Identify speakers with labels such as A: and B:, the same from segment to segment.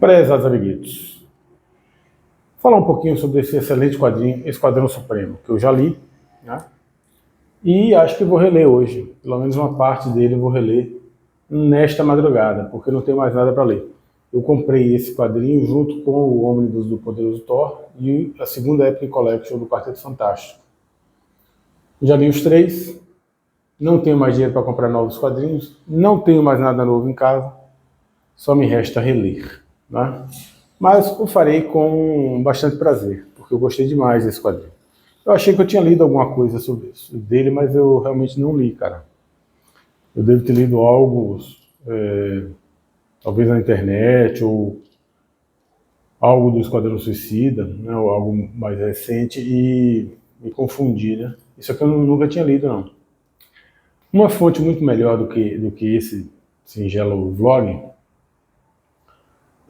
A: Prezados amiguitos, falar um pouquinho sobre esse excelente quadrinho, Esquadrão Supremo, que eu já li, né? E acho que vou reler hoje, pelo menos uma parte dele eu vou reler nesta madrugada, porque não tenho mais nada para ler. Eu comprei esse quadrinho junto com o Ômnibus do Poderoso Thor e a segunda Epic Collection do Quarteto Fantástico. Já li os três, não tenho mais dinheiro para comprar novos quadrinhos, não tenho mais nada novo em casa, só me resta reler, né? Mas o farei com bastante prazer, porque eu gostei demais desse quadrinho. Eu achei que eu tinha lido alguma coisa sobre isso dele, mas eu realmente não li, cara. Eu devo ter lido algo, talvez na internet, ou algo do Esquadrão Suicida, né, ou algo mais recente, e me confundi, né? Isso aqui eu nunca tinha lido, não. Uma fonte muito melhor do que esse singelo vlog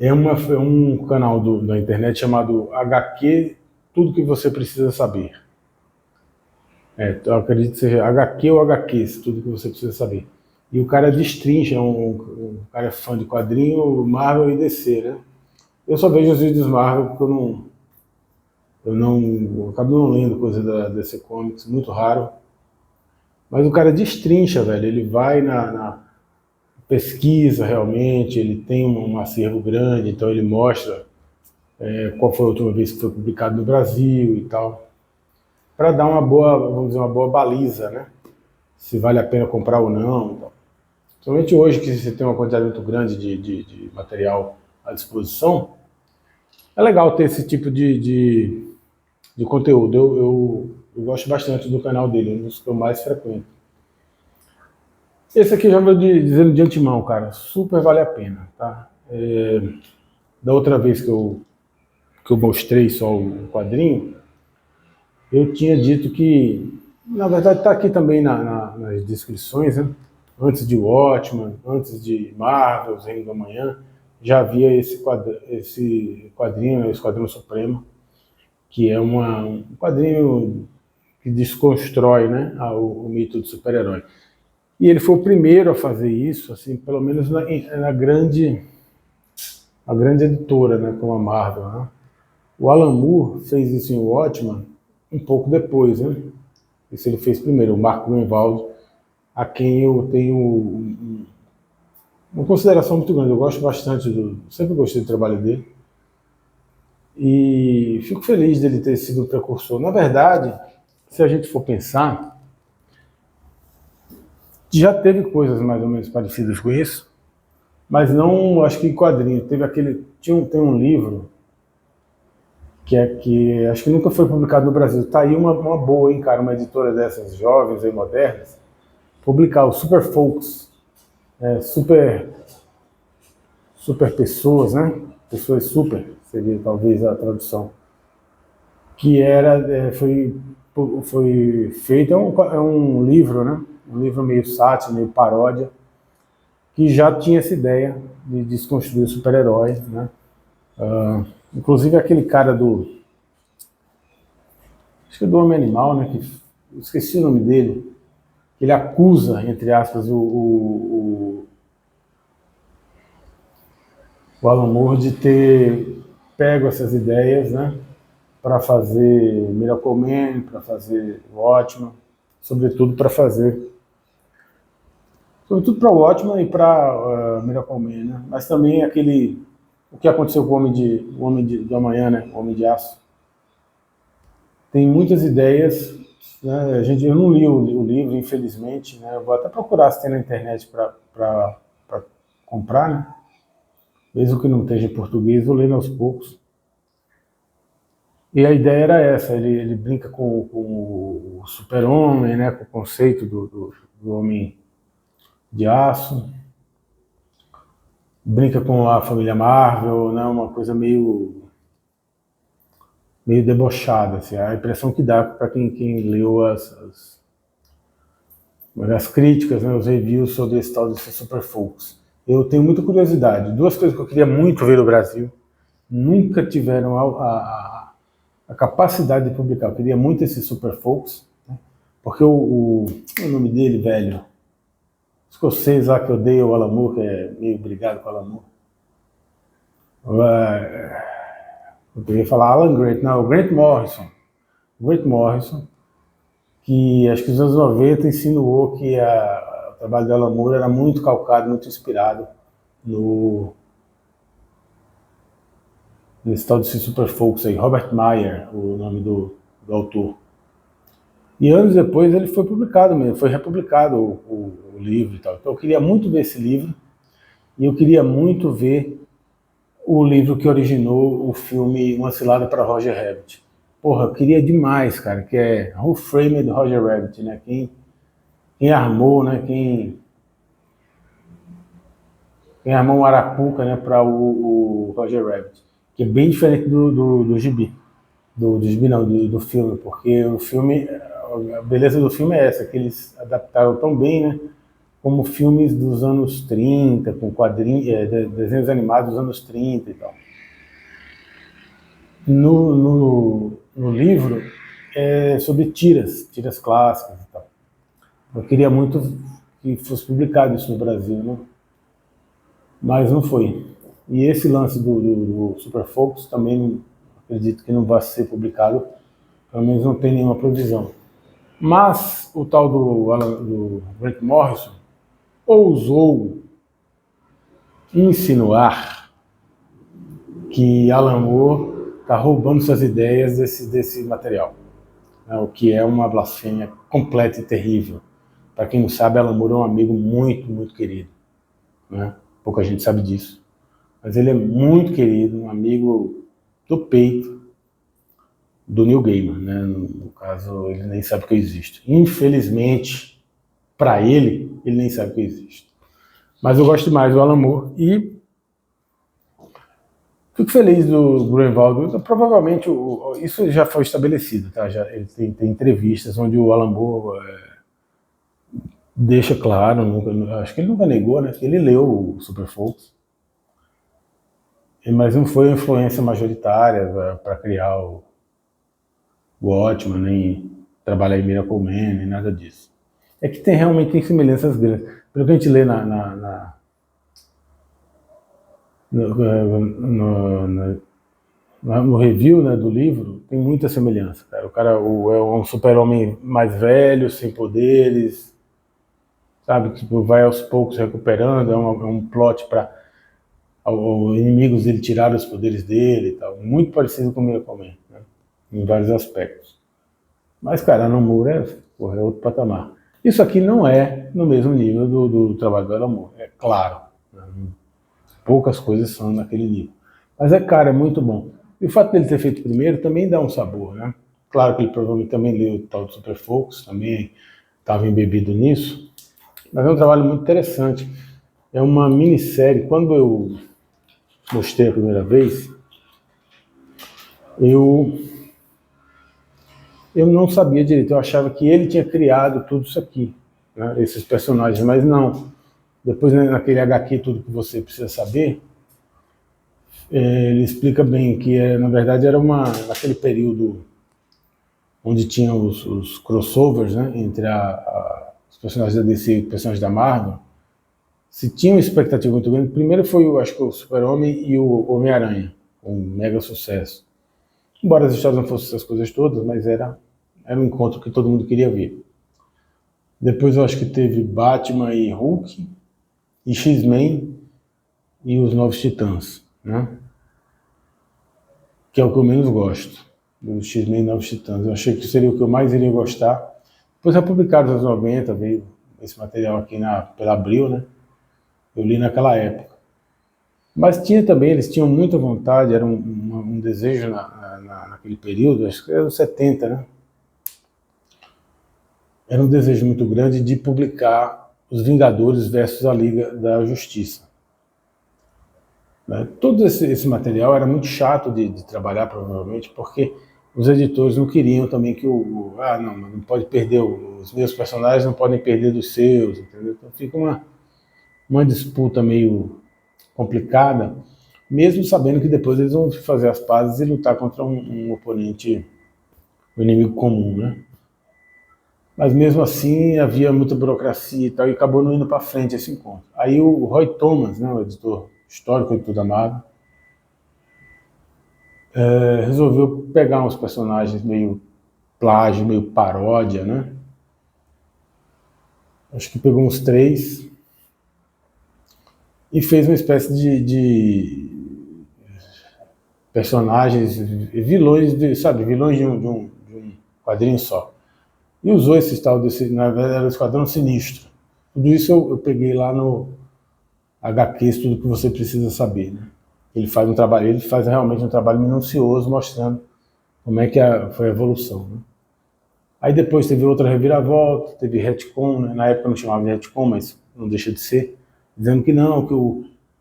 A: é um canal da internet chamado HQ Tudo Que Você Precisa Saber. Eu acredito que seja HQ ou HQs, Tudo Que Você Precisa Saber. E o cara destrincha, um cara é fã de quadrinho, Marvel e DC, né? Eu só vejo os vídeos Marvel porque eu acabo não lendo coisa da DC Comics, muito raro. Mas o cara destrincha, velho, ele vai na pesquisa realmente, ele tem um acervo grande, então ele mostra qual foi a última vez que foi publicado no Brasil e tal, para dar uma boa, vamos dizer, uma boa baliza, né? Se vale a pena comprar ou não. Então. Somente hoje que você tem uma quantidade muito grande de material à disposição, é legal ter esse tipo de conteúdo. Eu gosto bastante do canal dele, um dos que eu mais frequento. Esse aqui já vou dizendo de antemão, cara, super vale a pena, tá? Da outra vez que eu mostrei só o quadrinho, eu tinha dito que, na verdade está aqui também nas descrições, né? Antes de Watchmen, antes de Marvel, Os Reinos da Manhã, já havia esse quadrinho, o Esquadrão Supremo, que é um quadrinho que desconstrói, né, o mito do super-herói. E ele foi o primeiro a fazer isso, assim, pelo menos na grande editora, né, como a Marvel, né? O Alan Moore fez isso em Watchmen um pouco depois, né? Isso ele fez primeiro, o Mark Gruenwald, a quem eu tenho uma consideração muito grande. Eu gosto bastante sempre gostei do trabalho dele. E fico feliz dele ter sido o precursor. Na verdade, se a gente for pensar, já teve coisas mais ou menos parecidas com isso, mas não, acho que em quadrinho. Tem um livro que acho que nunca foi publicado no Brasil. Tá aí uma boa, hein, cara, uma editora dessas jovens e modernas, publicar o Super Folks, super pessoas, né? Pessoas super, seria talvez a tradução. Que foi feito, é um livro, né? Um livro meio sátira, meio paródia, que já tinha essa ideia de desconstruir o super-herói, né? Inclusive aquele cara acho que é do Homem-Animal, né? Esqueci o nome dele. Ele acusa, entre aspas, o Alan Moore de ter pego essas ideias, né, para fazer Miracle Man, para fazer Watchmen, sobretudo para o Watchmen e para Miracle Man, né? Mas também o que aconteceu com o Homem de Amanhã, né, o Homem de Aço. Tem muitas ideias, né? Eu não li o livro, infelizmente, né? Eu vou até procurar se tem na internet para comprar, né? Mesmo que não esteja em português, vou lendo aos poucos. E a ideia era essa, ele brinca com o super-homem, né? Com o conceito do homem de aço, brinca com a família Marvel, né? Uma coisa meio debochada, assim, a impressão que dá para quem leu as críticas, né, os reviews sobre esse tal de Super Folks. Eu tenho muita curiosidade. Duas coisas que eu queria muito ver no Brasil, nunca tiveram a capacidade de publicar. Eu queria muito esse Super Folks, né, porque o nome dele, velho, escocês lá que odeia o Alan Moore, que é meio brigado com o Alan Moore. Eu queria falar Alan Grant, não, o Grant Morrison. Grant Morrison, que acho que nos anos 90 insinuou que o trabalho de Alan Moore era muito calcado, muito inspirado nesse tal de Super Folks aí, Robert Meyer, o nome do autor. E anos depois ele foi publicado mesmo, foi republicado o livro e tal. Então eu queria muito ver esse livro, e eu queria muito ver o livro que originou o filme Uma Cilada para Roger Rabbit. Porra, eu queria demais, cara, que é Who Framed Roger Rabbit, né? Quem armou, né? Quem armou o Arapuca, né, para o Roger Rabbit, que é bem diferente do gibi. Do gibi não, do filme, porque o filme, a beleza do filme é essa, que eles adaptaram tão bem, né, como filmes dos anos 30, com quadrinhos, desenhos animados dos anos 30 e tal. No livro é sobre tiras clássicas e tal. Eu queria muito que fosse publicado isso no Brasil, né? Mas não foi. E esse lance do Super Focus também acredito que não vai ser publicado, pelo menos não tem nenhuma previsão. Mas o tal do Grant Morrison ousou insinuar que Alan Moore está roubando suas ideias desse material, né? O que é uma blasfêmia completa e terrível. Para quem não sabe, Alan Moore é um amigo muito, muito querido, né? Pouca gente sabe disso. Mas ele é muito querido, um amigo do peito do Neil Gaiman, né? No caso, ele nem sabe que eu existo. Infelizmente, para ele nem sabe que eu existo. Mas eu gosto demais do Alan Moore e fico feliz do Grunwald. Provavelmente isso já foi estabelecido, tá? Ele tem entrevistas onde o Alan Moore deixa claro, acho que ele nunca negou, né? Que ele leu o Super Folks, mas não foi a influência majoritária para criar o Watchmen, nem trabalhar em Miracle Man, nem nada disso. É que realmente tem semelhanças grandes. Pelo que a gente lê no review, né, do livro, tem muita semelhança, cara. O cara é um super-homem mais velho, sem poderes, sabe? Tipo, vai aos poucos recuperando, é um plot para os inimigos dele tirar os poderes dele e tal. Muito parecido com o Miracle Man, né, em vários aspectos. Mas, cara, Alan Moore é outro patamar. Isso aqui não é no mesmo nível do trabalho do Alan Moore, é claro. Né? Poucas coisas são naquele nível. Mas, cara, é muito bom. E o fato dele ter feito primeiro também dá um sabor, né? Claro que ele provavelmente também leu o tal do Super Focus, também estava embebido nisso. Mas é um trabalho muito interessante. É uma minissérie. Quando eu mostrei a primeira vez, eu não sabia direito. Eu achava que ele tinha criado tudo isso aqui, né? Esses personagens, mas não. Depois, né, naquele HQ, tudo que você precisa saber, ele explica bem que, na verdade, era naquele período onde tinha os crossovers, né, entre os personagens da DC e os personagens da Marvel, se tinha uma expectativa muito grande. Primeiro foi, acho que o Super-Homem e o Homem-Aranha, um mega sucesso. Embora as histórias não fossem essas coisas todas, mas era um encontro que todo mundo queria ver. Depois eu acho que teve Batman e Hulk, e X-Men e os Novos Titãs, né? Que é o que eu menos gosto, dos X-Men e Novos Titãs. Eu achei que seria o que eu mais iria gostar. Depois é publicado nos anos 90, veio esse material aqui pela Abril, né? Eu li naquela época. Mas tinha também, eles tinham muita vontade, era um desejo naquele período, acho que era os 70, né? Era um desejo muito grande de publicar os Vingadores versus a Liga da Justiça. Né? Todo esse material era muito chato de trabalhar, provavelmente, porque os editores não queriam também que não pode perder, os meus personagens não podem perder dos seus, entendeu? Então fica uma disputa meio complicada, mesmo sabendo que depois eles vão fazer as pazes e lutar contra um oponente, um inimigo comum, né? Mas mesmo assim havia muita burocracia e tal, e acabou não indo para frente esse encontro. Aí o Roy Thomas, né, o editor histórico, editor da Marvel, resolveu pegar uns personagens meio plágio, meio paródia, né? Acho que pegou uns 3 e fez uma espécie de personagens, vilões, sabe, vilões de um quadrinho só. E usou esse tal desse, na verdade era o Esquadrão Sinistro. Tudo isso eu peguei lá no HQs, tudo que você precisa saber, né? Ele faz realmente um trabalho minucioso mostrando como é que foi a evolução, né? Aí depois teve outra reviravolta, teve retcon, né? Na época não chamava de retcon, mas não deixa de ser, dizendo que não, que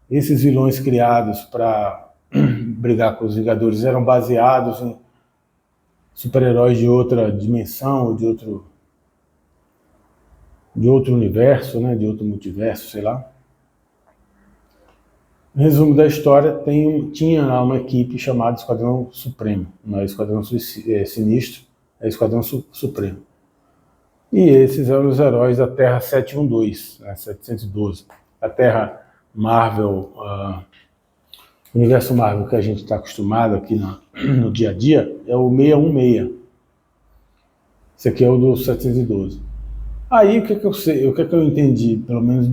A: esses vilões criados para brigar com os Vingadores eram baseados em super-heróis de outra dimensão, de outro universo, né? De outro multiverso, sei lá. Resumo da história, tinha lá uma equipe chamada Esquadrão Supremo, não é Esquadrão Sinistro, é Esquadrão Supremo. E esses eram os heróis da Terra 712, né, 712. A Terra Marvel, o universo Marvel que a gente está acostumado aqui no dia a dia, é o 616. Esse aqui é o do 712. Aí o que eu entendi, pelo menos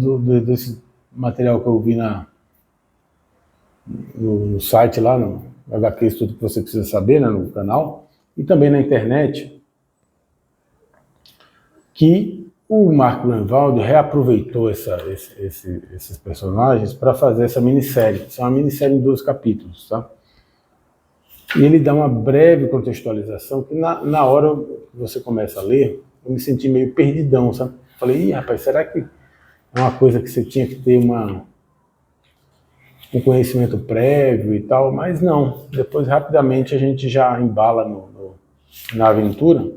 A: desse material que eu vi no site lá, no HQ, tudo que você precisa saber, né, no canal, e também na internet, que o Mark Gruenwald reaproveitou esses personagens para fazer essa minissérie. Isso é uma minissérie em 12 capítulos, tá? E ele dá uma breve contextualização que na hora que você começa a ler, eu me senti meio perdidão, sabe? Falei, rapaz, será que é uma coisa que você tinha que ter um conhecimento prévio e tal? Mas não. Depois, rapidamente, a gente já embala na aventura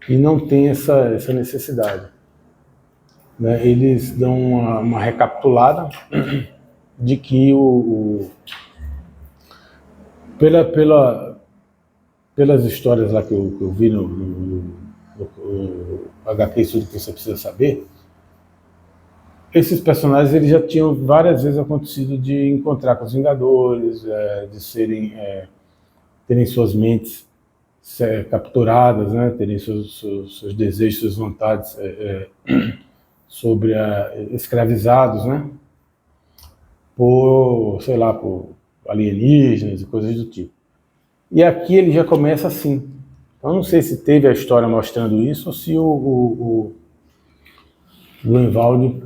A: e não tem essa necessidade. Né? Eles dão uma recapitulada de que pelas histórias lá que eu vi no HQ, tudo que você precisa saber, esses personagens eles já tinham várias vezes acontecido de encontrar com os Vingadores, de terem suas mentes capturadas, né, terem seus desejos, suas vontades escravizados, né, por alienígenas e coisas do tipo. E aqui ele já começa assim. Eu não sei se teve a história mostrando isso ou se o Gruenwald,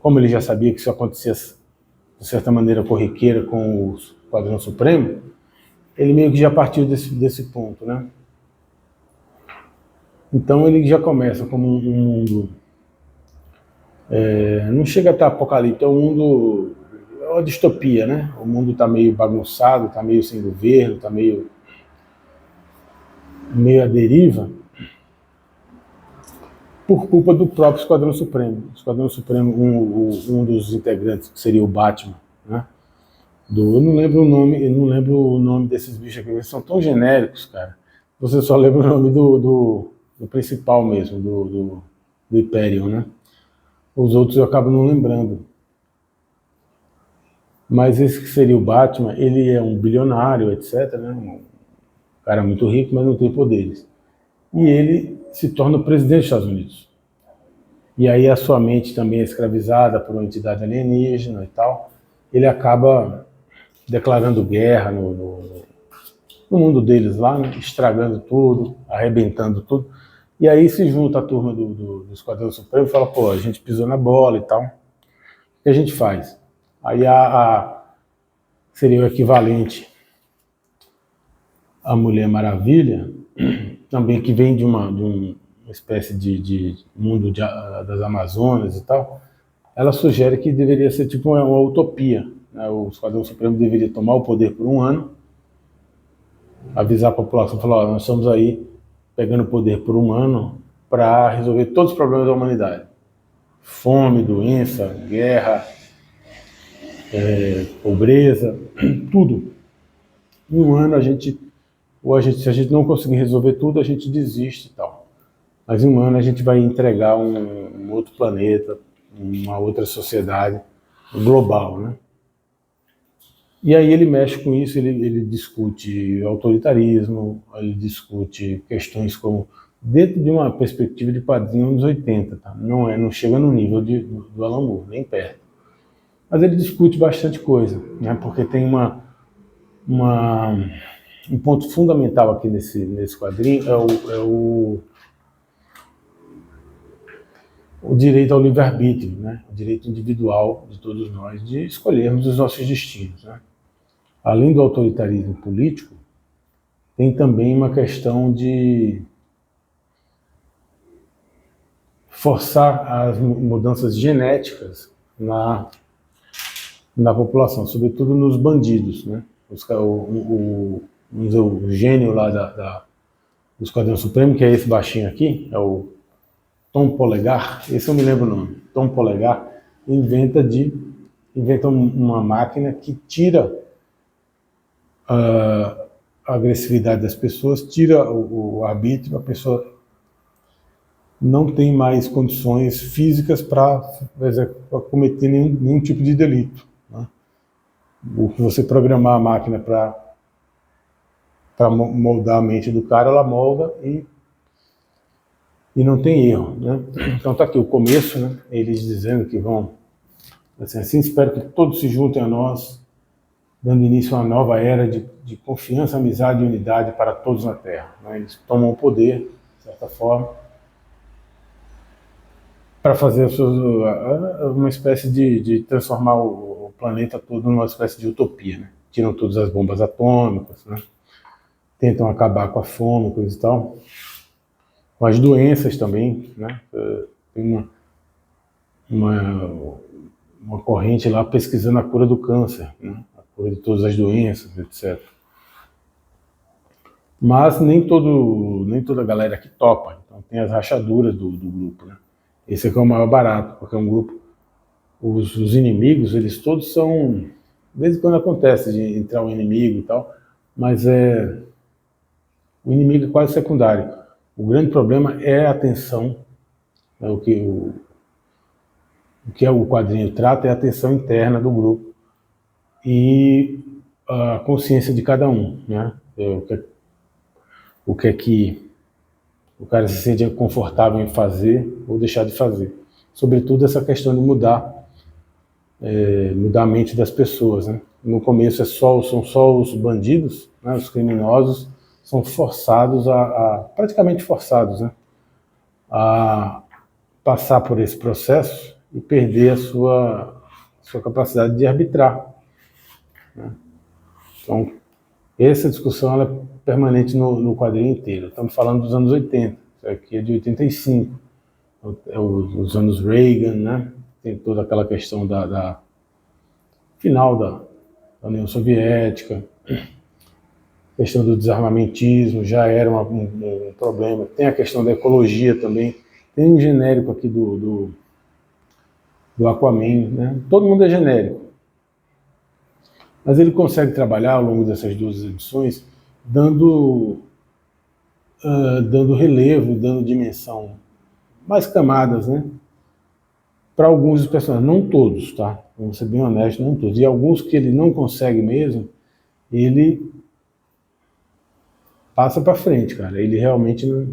A: como ele já sabia que isso acontecia de certa maneira corriqueira com o Esquadrão Supremo, ele meio que já partiu desse ponto, né? Então ele já começa como um mundo, não chega a estar apocalíptico, é um mundo, é uma distopia, né? O mundo está meio bagunçado, está meio sem governo, está meio à deriva, por culpa do próprio Esquadrão Supremo. O Esquadrão Supremo, um dos integrantes, que seria o Batman, né? Eu não lembro o nome desses bichos aqui, eles são tão genéricos, cara. Você só lembra o nome do principal mesmo, do Hyperion, né? Os outros eu acabo não lembrando. Mas esse que seria o Batman, ele é um bilionário, etc, né? Um cara muito rico, mas não tem poderes. E ele se torna o presidente dos Estados Unidos. E aí a sua mente também é escravizada por uma entidade alienígena e tal. Ele acaba declarando guerra no mundo deles lá, né? Estragando tudo, arrebentando tudo. E aí se junta a turma do Esquadrão Supremo e fala, pô, a gente pisou na bola e tal. O que a gente faz? Aí seria o equivalente à Mulher Maravilha, também que vem de uma espécie de mundo das Amazonas e tal. Ela sugere que deveria ser tipo uma utopia, né? O Esquadrão Supremo deveria tomar o poder por um ano, avisar a população, falar, nós estamos aí pegando o poder por um ano para resolver todos os problemas da humanidade. Fome, doença, guerra, pobreza, tudo. Em um ano se a gente não conseguir resolver tudo, a gente desiste e tal. Mas em um ano a gente vai entregar um outro planeta, uma outra sociedade global, né? E aí ele mexe com isso, ele discute autoritarismo, ele discute questões como, dentro de uma perspectiva de quadrinho dos 80, tá? Não chega no nível do Alan Moore, nem perto. Mas ele discute bastante coisa, né? Porque tem um ponto fundamental aqui nesse quadrinho, o direito ao livre-arbítrio, né? O direito individual de todos nós de escolhermos os nossos destinos, né? Além do autoritarismo político, tem também uma questão de forçar as mudanças genéticas na população, sobretudo nos bandidos, né? O gênio lá do Esquadrão Supremo, que é esse baixinho aqui, é o Tom Polegar, esse eu me lembro o nome, Tom Polegar, inventa uma máquina que tira a agressividade das pessoas, tira o arbítrio, a pessoa não tem mais condições físicas para cometer nenhum tipo de delito, né? O que você programar a máquina para moldar a mente do cara, ela molda e não tem erro, né? Então tá aqui o começo, né? Eles dizendo que vão, assim espero que todos se juntem a nós, dando início a uma nova era de confiança, amizade e unidade para todos na Terra, né? Eles tomam o poder, de certa forma, para fazer uma espécie de transformar o planeta todo numa espécie de utopia, né? Tiram todas as bombas atômicas, né? Tentam acabar com a fome, coisa e tal, com as doenças também, né? Tem uma corrente lá pesquisando a cura do câncer, né? A cura de todas as doenças, etc. Mas nem toda a galera que topa, então tem as rachaduras do grupo, né? Esse aqui é o maior barato, porque é um grupo, os inimigos, eles todos são, de vez em quando acontece de entrar um inimigo e tal, mas o inimigo é quase secundário. O grande problema é a tensão, né? O que o quadrinho trata é a tensão interna do grupo e a consciência de cada um, né? O que é que o cara se sente confortável em fazer ou deixar de fazer. Sobretudo essa questão de mudar a mente das pessoas, né? No começo são só os bandidos, né? Os criminosos são forçados praticamente forçados, né? A passar por esse processo e perder a sua capacidade de arbitrar, né? Então, essa discussão ela é permanente no quadrinho inteiro. Estamos falando dos anos 80, isso aqui é de 85, os anos Reagan, né? Tem toda aquela questão da final da União Soviética, questão do desarmamentismo já era um problema. Tem a questão da ecologia também. Tem um genérico aqui do Aquaman, né? Todo mundo é genérico. Mas ele consegue trabalhar ao longo dessas duas edições dando relevo, dando dimensão, mais camadas, né? Para alguns dos personagens, não todos, tá? Vamos ser bem honestos, não todos. E alguns que ele não consegue mesmo, ele passa para frente, cara. Ele realmente não...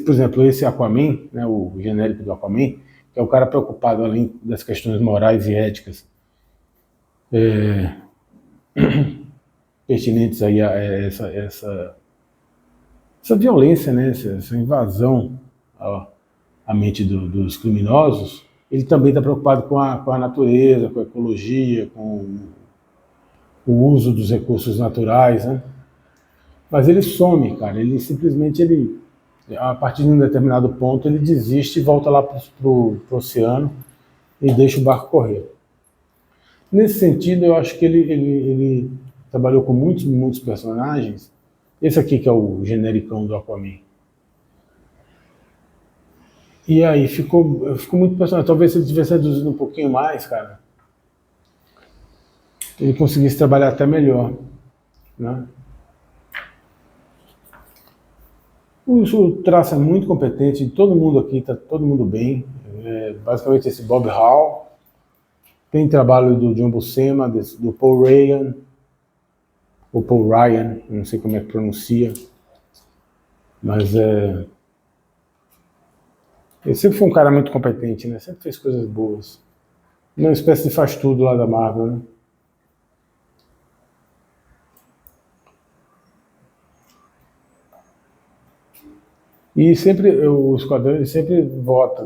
A: por exemplo, esse Aquaman, né, o genérico do Aquaman, que é o cara preocupado além das questões morais e éticas pertinentes aí a essa violência, né, essa invasão à mente dos criminosos. Ele também está preocupado com a natureza, com a ecologia, com o uso dos recursos naturais, né? Mas ele some, cara. Ele simplesmente, a partir de um determinado ponto, ele desiste e volta lá para o oceano e deixa o barco correr. Nesse sentido, eu acho que ele trabalhou com muitos personagens. Esse aqui que é o genericão do Aquaman. E aí ficou muito personagem. Talvez se ele tivesse reduzido um pouquinho mais, cara, ele conseguisse trabalhar até melhor, né? O traço é muito competente, todo mundo aqui está todo mundo bem. Basicamente esse Bob Hall, Tem trabalho do John Buscema, do Paul Ryan, ou Paul Ryan, não sei como é que pronuncia, mas ele sempre foi um cara muito competente, né? Sempre fez coisas boas. Uma espécie de faz tudo lá da Marvel, né? E sempre, o Esquadrão ele sempre vota,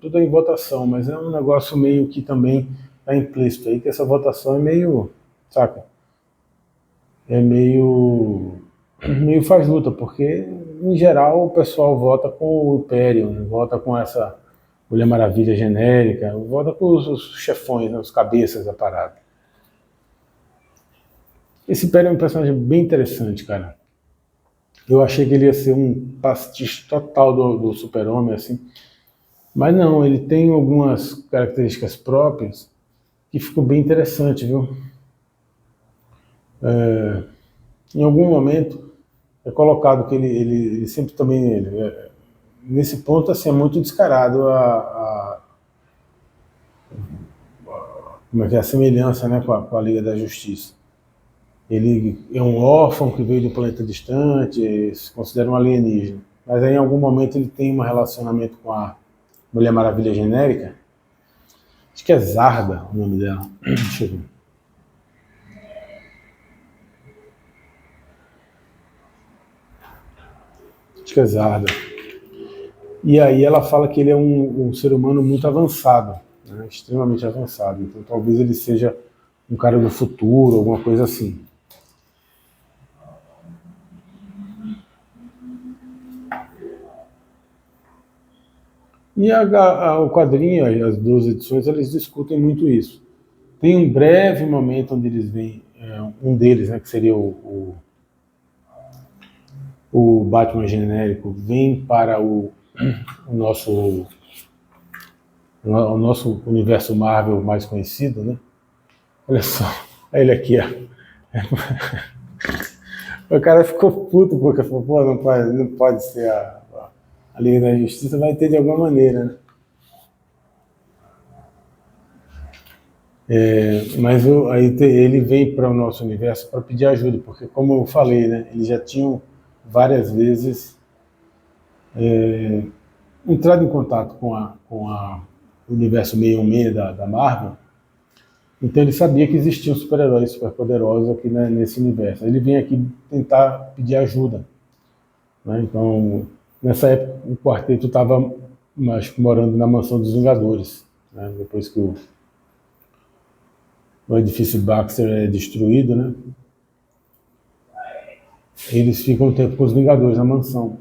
A: tudo é em votação, mas é um negócio meio que também está implícito aí, que essa votação é meio, saca? É meio faz luta, porque em geral o pessoal vota com o Império, né? Vota com essa Mulher Maravilha genérica, vota com os chefões, né? Os cabeças da parada. Esse Império é um personagem bem interessante, cara. Eu achei que ele ia ser um pastiche total do Super-Homem, assim. Mas não, ele tem algumas características próprias que ficam bem interessantes, viu? Em algum momento é colocado que ele sempre também, nesse ponto, assim, é muito descarado como é que é, a semelhança, né, com a Liga da Justiça. Ele é um órfão que veio de um planeta distante, se considera um alienígena. Mas aí, em algum momento ele tem um relacionamento com a Mulher Maravilha genérica. Acho que é Zarda o nome dela. Deixa eu ver. Acho que é Zarda. E aí ela fala que ele é um ser humano muito avançado, né? Extremamente avançado. Então talvez ele seja um cara do futuro, alguma coisa assim. E o quadrinho, as duas edições, eles discutem muito isso. Tem um breve momento onde eles veem, um deles, né, que seria o Batman genérico, vem para o nosso universo Marvel mais conhecido, né? Olha só, ele aqui, ó. O cara ficou puto porque falou, pô, não pode ser a Liga da Justiça, vai ter de alguma maneira, né? Mas ele veio para o nosso universo para pedir ajuda, porque como eu falei, né, eles já tinham várias vezes entrado em contato com a universo 616 da Marvel, então ele sabia que existiam super-heróis superpoderosos aqui, né, nesse universo. Ele vem aqui tentar pedir ajuda, né? Então, nessa época, o quarteto estava morando na mansão dos Vingadores, né? Depois que o edifício Baxter é destruído, né? Eles ficam um tempo com os Vingadores na mansão.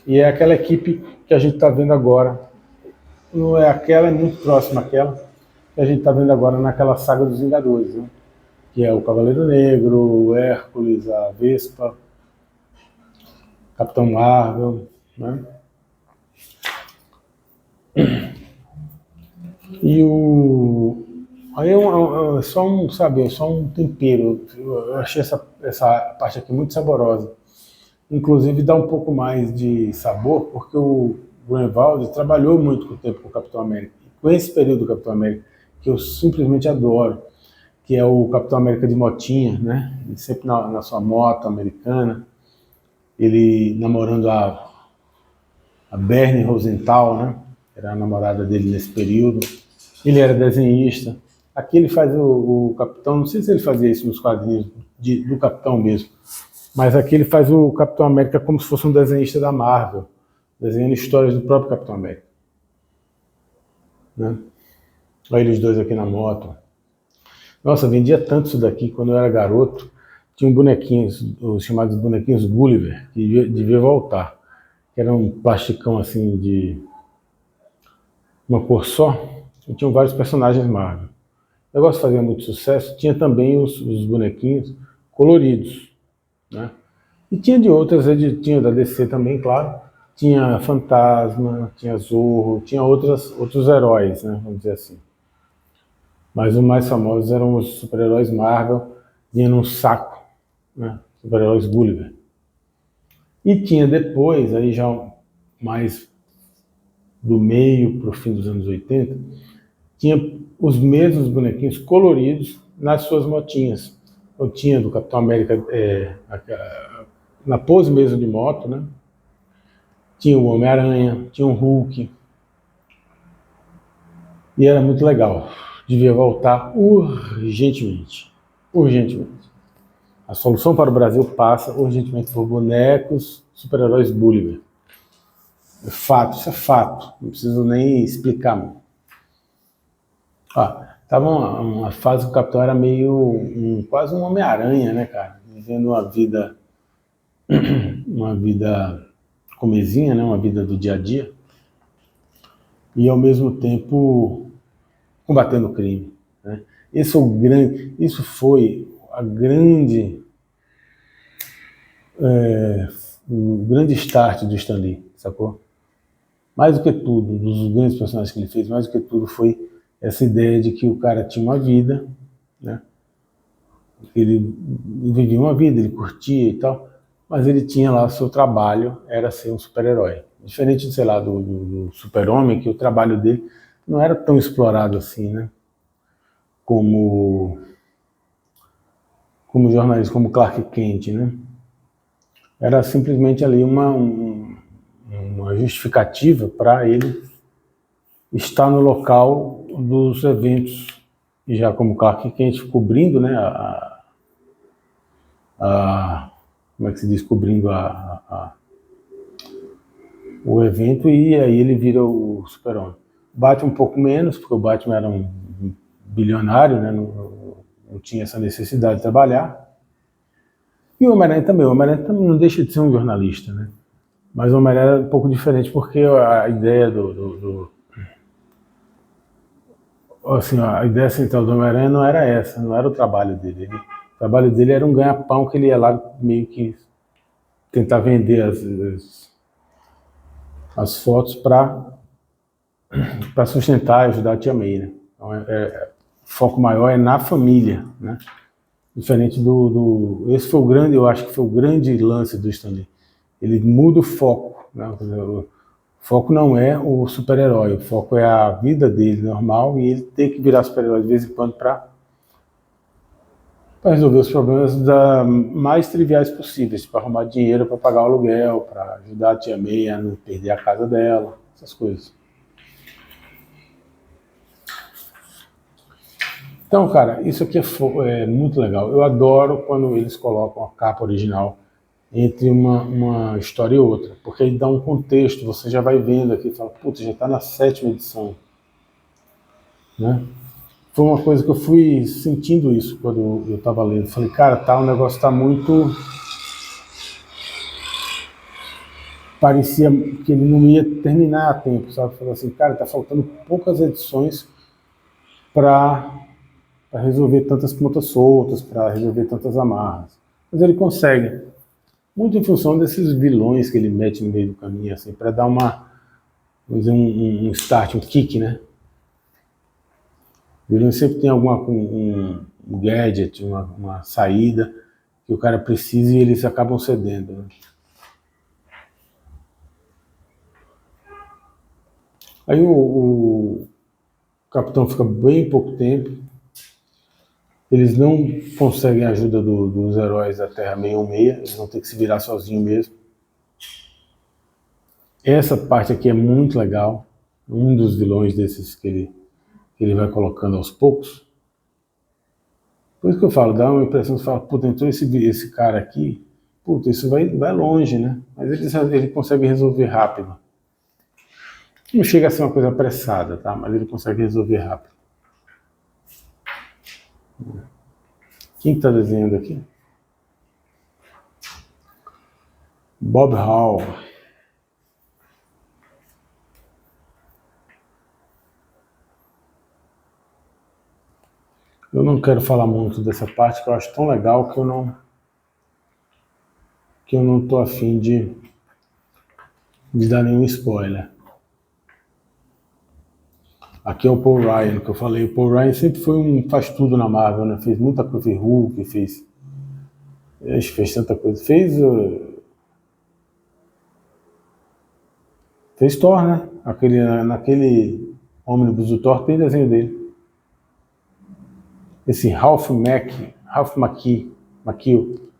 A: E é aquela equipe que a gente está vendo agora. Não é aquela, é muito próxima àquela que a gente está vendo agora naquela saga dos Vingadores, né? Que é o Cavaleiro Negro, o Hércules, a Vespa, Capitão Marvel, né? E aí só só um tempero. Eu achei essa parte aqui muito saborosa. Inclusive dá um pouco mais de sabor, porque o Greenwald trabalhou muito com o tempo com o Capitão América. E com esse período do Capitão América, que eu simplesmente adoro, que é o Capitão América de motinha, né? Ele sempre na sua moto americana, ele namorando a Bernie Rosenthal, né? Era a namorada dele nesse período. Ele era desenhista. Aqui ele faz o Capitão, não sei se ele fazia isso nos quadrinhos do Capitão mesmo, mas aqui ele faz o Capitão América como se fosse um desenhista da Marvel, desenhando histórias do próprio Capitão América, né? Olha eles dois aqui na moto. Nossa, vendia tanto isso daqui quando eu era garoto. Tinha bonequinhos, os chamados bonequinhos Gulliver, que devia voltar. Que era um plasticão assim de uma cor só, e tinham vários personagens Marvel. O negócio fazia muito sucesso, tinha também os bonequinhos coloridos, né? E tinha de outras, tinha da DC também, claro, tinha Fantasma, tinha Zorro, tinha outros heróis, né, vamos dizer assim. Mas os mais famosos eram os super-heróis Marvel, vinha num saco, né, super-heróis Gulliver. E tinha depois, aí já mais do meio para o fim dos anos 80, tinha os mesmos bonequinhos coloridos nas suas motinhas. Eu tinha do Capitão América na pose mesmo de moto, né? Tinha o Homem-Aranha, tinha o Hulk. E era muito legal. Devia voltar urgentemente. Urgentemente. A solução para o Brasil passa urgentemente por bonecos, super-heróis Gulliver. É fato, isso é fato. Não preciso nem explicar. Tava uma fase que o Capitão era meio quase um Homem-Aranha, né, cara? Vivendo uma vida comezinha, né? Uma vida do dia a dia. E ao mesmo tempo combatendo o crime, né? Isso foi o grande start do Stan Lee, sacou? Mais do que tudo, dos grandes personagens que ele fez, mais do que tudo foi essa ideia de que o cara tinha uma vida, né? Ele vivia uma vida, ele curtia e tal, mas ele tinha lá o seu trabalho, era ser um super-herói. Diferente, sei lá, do Super-Homem, que o trabalho dele não era tão explorado assim, né? Como jornalista, como Clark Kent, né? Era simplesmente ali uma justificativa para ele estar no local dos eventos, e já como Clark Kent cobrindo, né, como é que se diz, cobrindo o evento, e aí ele vira o Super-Homem. Batman um pouco menos, porque o Batman era um bilionário, né, não tinha essa necessidade de trabalhar. E o Homem-Aranha também. O Homem-Aranha também não deixa de ser um jornalista, né? Mas o Homem-Aranha é um pouco diferente, porque a ideia assim, a ideia central do Homem-Aranha não era essa, não era o trabalho dele. O trabalho dele era um ganha-pão que ele ia lá meio que tentar vender as fotos para sustentar e ajudar a tia May, né? Então, o foco maior é na família, né? Diferente esse foi o grande, eu acho que foi o grande lance do Stan Lee. Ele muda o foco, né? O foco não é o super-herói, o foco é a vida dele normal, e ele tem que virar super-herói de vez em quando para resolver os problemas mais triviais possíveis, para arrumar dinheiro para pagar o aluguel, para ajudar a tia May a não perder a casa dela, essas coisas. Então, cara, isso aqui é muito legal. Eu adoro quando eles colocam a capa original entre uma história e outra, porque aí dá um contexto, você já vai vendo aqui e fala, putz, já está na 7ª edição, né? Foi uma coisa que eu fui sentindo isso quando eu estava lendo. Falei, cara, o negócio está muito... Parecia que ele não ia terminar a tempo, sabe? Falei assim, cara, tá faltando poucas edições para resolver tantas pontas soltas, para resolver tantas amarras. Mas ele consegue. Muito em função desses vilões que ele mete no meio do caminho, assim, para dar vamos dizer, um start, um kick, né? O vilão sempre tem um gadget, uma saída que o cara precisa e eles acabam cedendo, né? Aí o capitão fica bem pouco tempo, eles não conseguem a ajuda dos heróis da Terra 616, eles vão ter que se virar sozinho mesmo. Essa parte aqui é muito legal, um dos vilões desses que ele vai colocando aos poucos. Por isso que eu falo, dá uma impressão, você fala, puta, entrou esse cara aqui, puta, isso vai longe, né? Mas ele consegue resolver rápido. Não chega a ser uma coisa apressada, tá? Mas ele consegue resolver rápido. Quem está desenhando aqui? Bob Hall. Eu não quero falar muito dessa parte, que eu acho tão legal que eu não tô afim de dar nenhum spoiler. Aqui é o Paul Ryan, que eu falei. O Paul Ryan sempre foi faz tudo na Marvel, né? Fez muita coisa, fez Hulk, fez tanta coisa. Fez Thor, né? Naquele ônibus do Thor tem desenho dele. esse Ralph Macchio.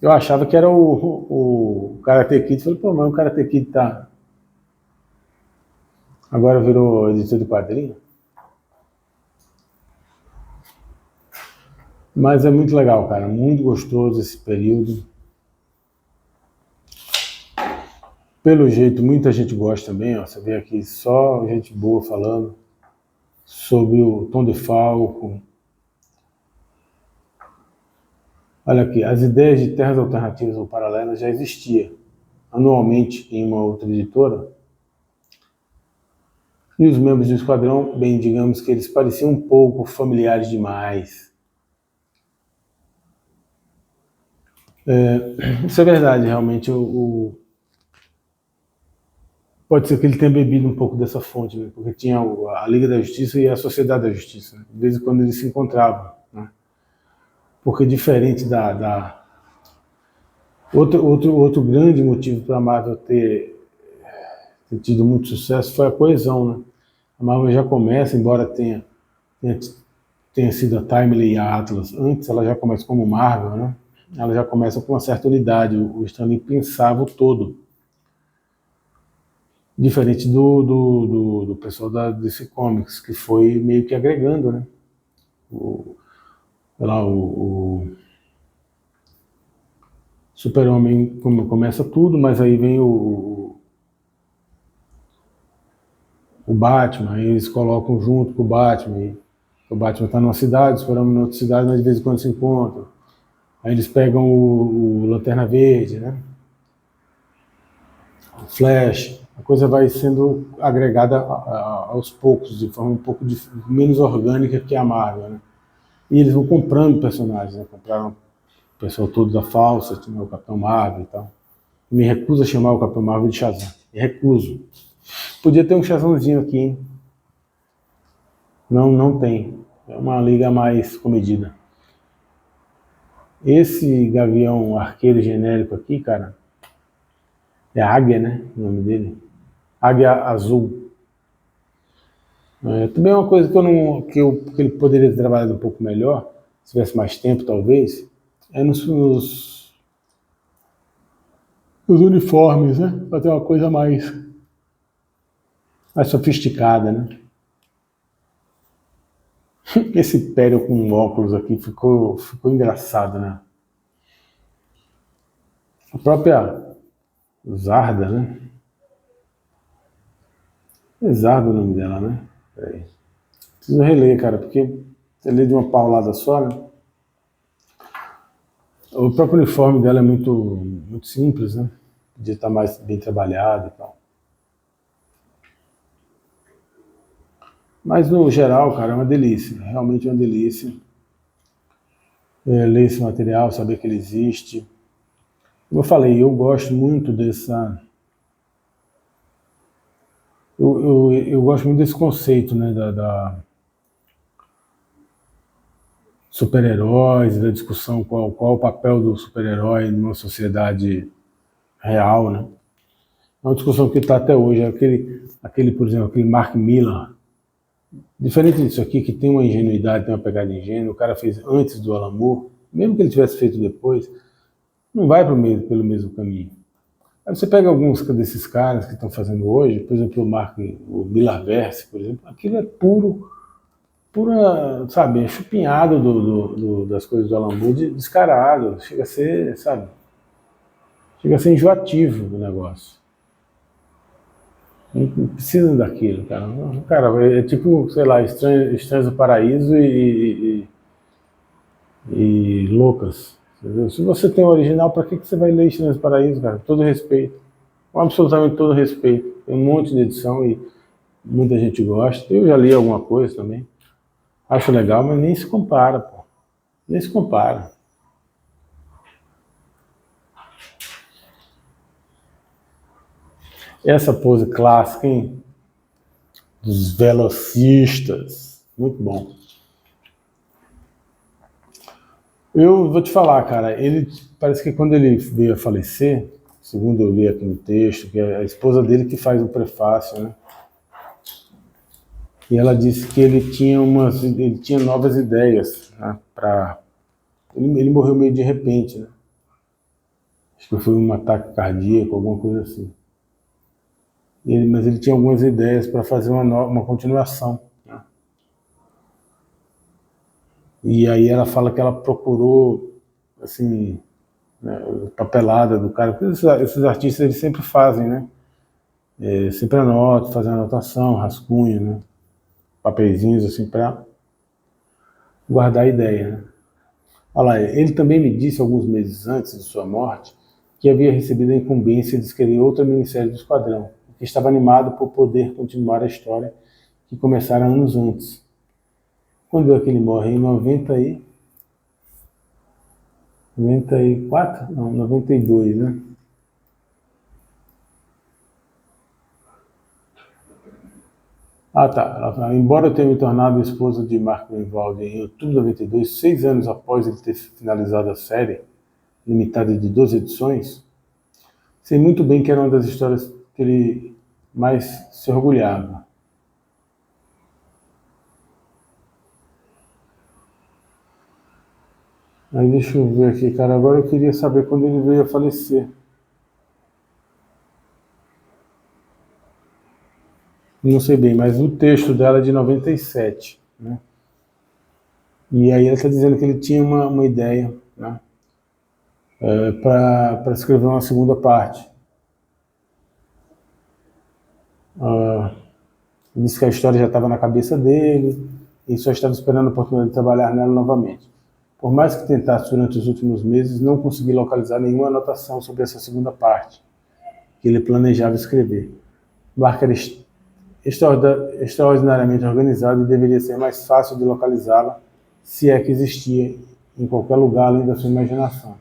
A: Eu achava que era o Karate Kid. Falei, pô, mas o Karate Kid tá... Agora virou editor de quadrinho. Mas é muito legal, cara. Muito gostoso esse período. Pelo jeito, muita gente gosta também. Ó. Você vê aqui só gente boa falando sobre o Tom DeFalco. Olha aqui, as ideias de terras alternativas ou paralelas já existiam anualmente em uma outra editora. E os membros do esquadrão, bem, digamos que eles pareciam um pouco familiares demais. Isso é verdade, realmente. Pode ser que ele tenha bebido um pouco dessa fonte, né? Porque tinha a Liga da Justiça e a Sociedade da Justiça. Né? De vez em quando eles se encontravam. Né? Porque diferente Outro grande motivo para a Marvel ter tido muito sucesso foi a coesão. Né? A Marvel já começa, embora tenha sido a Timely e a Atlas antes, ela já começa como Marvel, né? Ela já começa com uma certa unidade. O Stan Lee pensava o todo. Diferente do pessoal da DC Comics, que foi meio que agregando, né? O Super-Homem começa tudo, mas aí vem o Batman, aí eles colocam junto com o Batman. O Batman está numa cidade, o Super-Homem em outra cidade, mas de vez em quando se encontram. Aí eles pegam o Lanterna Verde, né? O Flash. A coisa vai sendo agregada aos poucos, de forma um pouco menos orgânica que a Marvel, né? E eles vão comprando personagens, né? Compraram o pessoal todo da Falsa, tinha o Capitão Marvel e tal. Me recuso a chamar o Capitão Marvel de Shazam. Me recuso. Podia ter um Shazamzinho aqui, hein? Não tem. É uma liga mais comedida. Esse Gavião Arqueiro genérico aqui, cara, é Águia, né? O nome dele. Águia Azul. Também é uma coisa que ele poderia ter trabalhado um pouco melhor, se tivesse mais tempo, talvez, é nos uniformes, né? Para ter uma coisa mais sofisticada, né? Esse Pério com óculos aqui ficou engraçado, né? A própria Zarda, né? É Zarda o nome dela, né? Peraí. Preciso reler, cara, porque você lê de uma paulada só, né? O próprio uniforme dela é muito simples, né? Podia estar mais bem trabalhado e tal. Mas no geral, cara, é uma delícia. Realmente é uma delícia. Ler esse material, saber que ele existe. Como eu falei, eu gosto muito dessa... Eu gosto muito desse conceito, né, da super-heróis, da discussão qual o papel do super-herói numa sociedade real, né? É uma discussão que está até hoje. Por exemplo, aquele Mark Millar. Diferente disso aqui, que tem uma ingenuidade, tem uma pegada ingênua, o cara fez antes do Alan Moore, mesmo que ele tivesse feito depois, não vai pelo mesmo caminho. Aí você pega alguns desses caras que estão fazendo hoje, por exemplo, o Millarverse, por exemplo, aquilo é pura, sabe, é chupinhado das coisas do Alan Moore, descarado, chega a ser, sabe, chega a ser enjoativo o negócio. Não precisa daquilo, cara. Cara, é tipo, sei lá, Estranhos do Paraíso e Loucas. Entendeu? Se você tem o original, para que você vai ler Estranhos do Paraíso, cara? Todo respeito. Com absolutamente todo respeito. Tem um monte de edição e muita gente gosta. Eu já li alguma coisa também. Acho legal, mas nem se compara, pô. Nem se compara. Essa pose clássica, hein? Dos velocistas. Muito bom. Eu vou te falar, cara, ele parece que quando ele veio a falecer, segundo eu li aqui no texto, que é a esposa dele que faz o prefácio, né? E ela disse que ele tinha novas ideias, né, ele morreu meio de repente, né? Acho que foi um ataque cardíaco, alguma coisa assim. Mas ele tinha algumas ideias para fazer uma continuação, né? E aí ela fala que ela procurou, assim, né, papelada do cara, porque esses artistas eles sempre fazem, né? Sempre anotam, fazem anotação, rascunho, né? Papeizinhos assim para guardar a ideia, né? Olha lá, ele também me disse alguns meses antes de sua morte que havia recebido a incumbência de escrever outra minissérie do Esquadrão, e que estava animado por poder continuar a história que começara anos antes. Quando é que ele morre? Em 94? Não, 92, né? Ah, tá. Ela fala, embora eu tenha me tornado esposa de Mark Greenwald em outubro de 92, 6 anos após ele ter finalizado a série, limitada de 12 edições, sei muito bem que era uma das histórias que ele mais se orgulhava. Aí deixa eu ver aqui, cara. Agora eu queria saber quando ele veio a falecer. Não sei bem, mas o texto dela é de 97, né? E aí ela está dizendo que ele tinha uma ideia, né, para escrever uma segunda parte. Disse que a história já estava na cabeça dele e só estava esperando a oportunidade de trabalhar nela novamente. Por mais que tentasse durante os últimos meses, não consegui localizar nenhuma anotação sobre essa segunda parte que ele planejava escrever. Mark era extraordinariamente organizado e deveria ser mais fácil de localizá-la, se é que existia em qualquer lugar além da sua imaginação.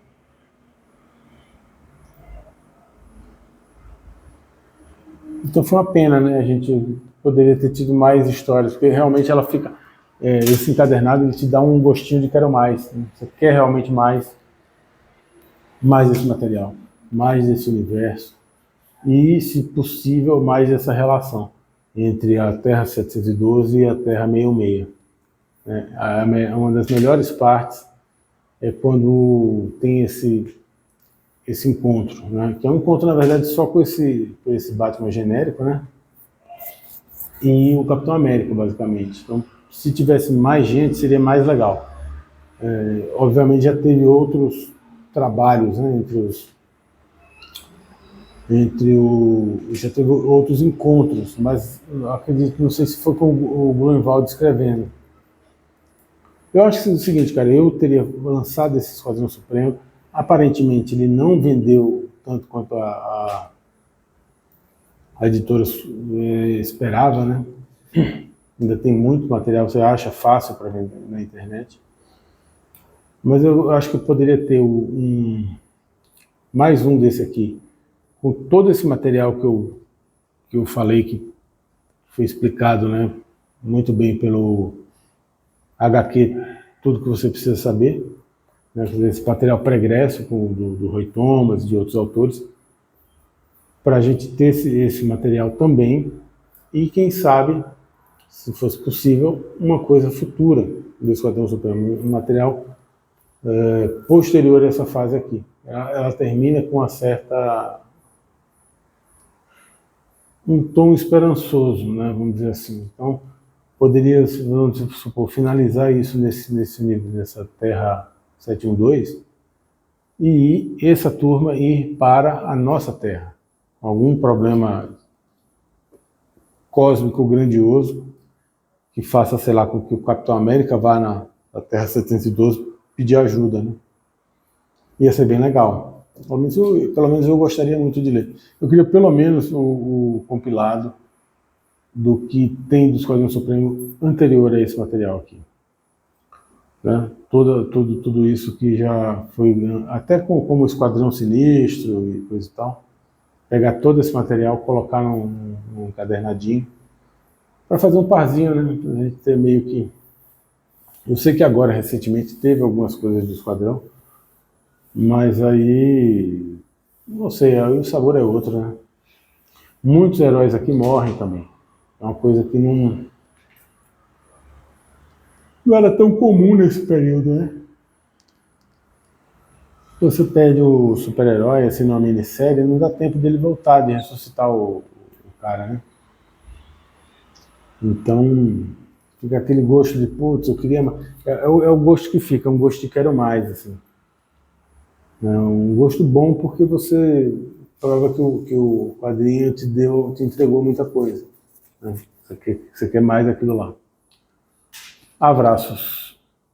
A: Então foi uma pena, né? A gente poderia ter tido mais histórias, porque realmente ela fica... esse encadernado ele te dá um gostinho de quero mais, né? Você quer realmente mais desse material, mais desse universo e, se possível, mais dessa relação entre a Terra 712 e a Terra 66. Uma das melhores partes é quando tem esse encontro, né? Que é um encontro, na verdade, só com esse Batman genérico, né? E o Capitão América, basicamente. Então, se tivesse mais gente, seria mais legal. Obviamente já teve outros trabalhos, né, já teve outros encontros, mas acredito, não sei se foi com o Grunwald escrevendo. Eu acho que é o seguinte, cara, eu teria lançado esse Esquadrão Supremo, aparentemente ele não vendeu tanto quanto a editora esperava, né? Ainda tem muito material, você acha fácil para vender na internet. Mas eu acho que eu poderia ter mais um desse aqui, com todo esse material que eu falei, que foi explicado, né, muito bem pelo HQ, tudo que você precisa saber, né, esse material pregresso do Roy Thomas e de outros autores, para a gente ter esse material também, e quem sabe, se fosse possível, uma coisa futura do Esquadrão Supremo, um material posterior a essa fase aqui. Ela termina com um tom esperançoso, né, vamos dizer assim. Então, poderia, vamos supor, finalizar isso nesse nível, nessa Terra 712, e essa turma ir para a nossa Terra. Algum problema cósmico grandioso que faça, sei lá, com que o Capitão América vá na Terra 712 pedir ajuda, né? Ia ser bem legal. Pelo menos eu gostaria muito de ler. Eu queria pelo menos o compilado do que tem do Esquadrão Supremo anterior a esse material aqui. Né? Tudo isso que já foi, até como Esquadrão Sinistro e coisa e tal, pegar todo esse material, colocar num encadernadinho, para fazer um parzinho, né? Pra gente ter meio que... Eu sei que agora, recentemente, teve algumas coisas do Esquadrão, mas aí, não sei, aí o sabor é outro, né? Muitos heróis aqui morrem também. É uma coisa que não era tão comum nesse período, né? Você perde o super-herói assim numa minissérie, não dá tempo dele voltar, de ressuscitar o cara, né? Então, fica aquele gosto de, putz, eu queria mais. É o gosto que fica, é um gosto de quero mais, assim. É um gosto bom porque você prova que o quadrinho te entregou muita coisa. Né? Você quer mais aquilo lá. Abraços.